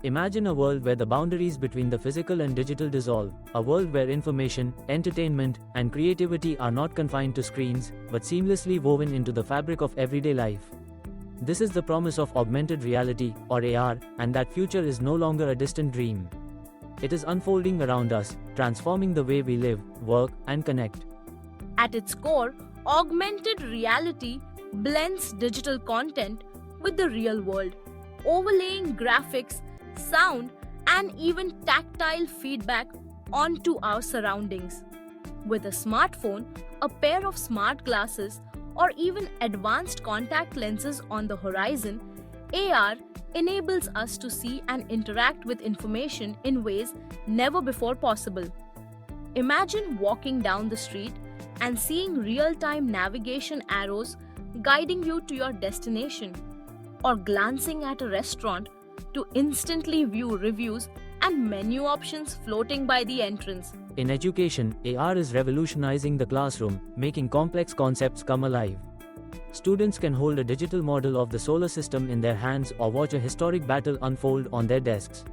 Imagine a world where the boundaries between the physical and digital dissolve, a world where information, entertainment, and creativity are not confined to screens, but seamlessly woven into the fabric of everyday life. This is the promise of augmented reality, or AR, and that future is no longer a distant dream. It is unfolding around us, transforming the way we live, work, and connect. At its core, augmented reality blends digital content with the real world, overlaying graphics, sound, and even tactile feedback onto our surroundings. With a smartphone, a pair of smart glasses, or even advanced contact lenses on the horizon, AR enables us to see and interact with information in ways never before possible. Imagine walking down the street and seeing real-time navigation arrows guiding you to your destination, or glancing at a restaurant to instantly view reviews and menu options floating by the entrance. In education, AR is revolutionizing the classroom, making complex concepts come alive. Students can hold a digital model of the solar system in their hands or watch a historic battle unfold on their desks.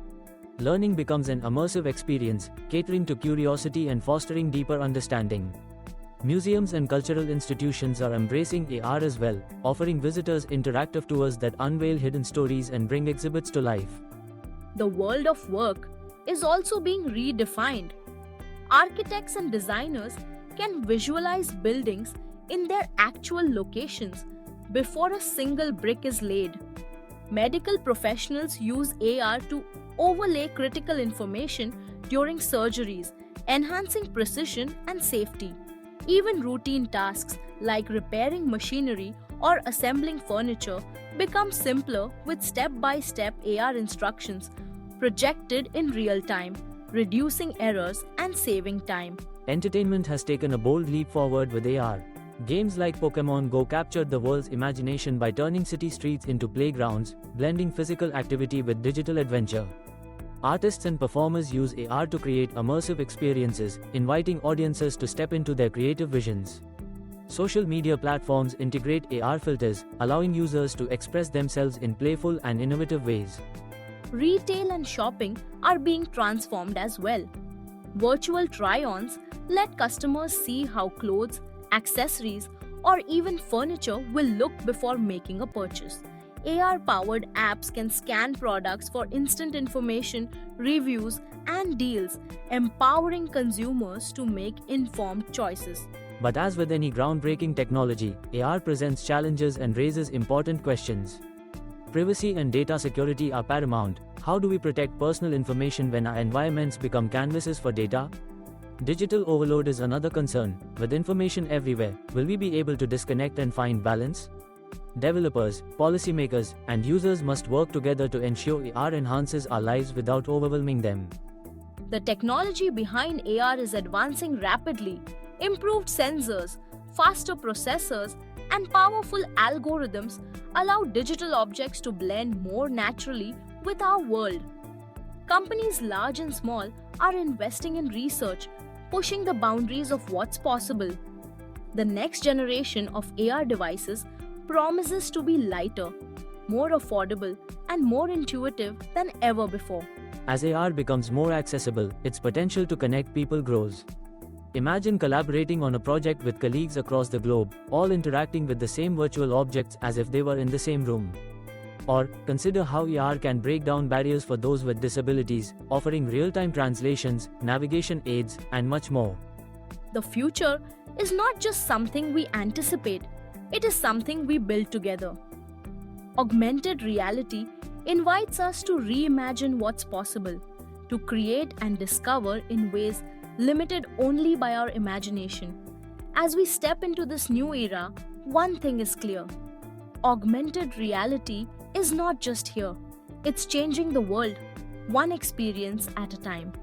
Learning becomes an immersive experience, catering to curiosity and fostering deeper understanding. Museums and cultural institutions are embracing AR as well, offering visitors interactive tours that unveil hidden stories and bring exhibits to life. The world of work is also being redefined. Architects and designers can visualize buildings in their actual locations before a single brick is laid. Medical professionals use AR to overlay critical information during surgeries, enhancing precision and safety. Even routine tasks like repairing machinery or assembling furniture become simpler with step-by-step AR instructions projected in real time, reducing errors and saving time. Entertainment has taken a bold leap forward with AR. Games like Pokémon Go captured the world's imagination by turning city streets into playgrounds, blending physical activity with digital adventure. Artists and performers use AR to create immersive experiences, inviting audiences to step into their creative visions. Social media platforms integrate AR filters, allowing users to express themselves in playful and innovative ways. Retail and shopping are being transformed as well. Virtual try-ons let customers see how clothes, accessories, or even furniture will look before making a purchase. AR-powered apps can scan products for instant information, reviews, and deals, empowering consumers to make informed choices. But as with any groundbreaking technology, AR presents challenges and raises important questions. Privacy and data security are paramount. How do we protect personal information when our environments become canvases for data? Digital overload is another concern. With information everywhere, will we be able to disconnect and find balance? Developers, policymakers, and users must work together to ensure AR enhances our lives without overwhelming them. The technology behind AR is advancing rapidly. Improved sensors, faster processors, and powerful algorithms allow digital objects to blend more naturally with our world. Companies large and small are investing in research, pushing the boundaries of what's possible. The next generation of AR devices promises to be lighter, more affordable, and more intuitive than ever before. As AR becomes more accessible, its potential to connect people grows. Imagine collaborating on a project with colleagues across the globe, all interacting with the same virtual objects as if they were in the same room. Or, consider how AR can break down barriers for those with disabilities, offering real-time translations, navigation aids, and much more. The future is not just something we anticipate, it is something we build together. Augmented reality invites us to reimagine what's possible, to create and discover in ways limited only by our imagination. As we step into this new era, one thing is clear. Augmented reality is not just here. It's changing the world, one experience at a time.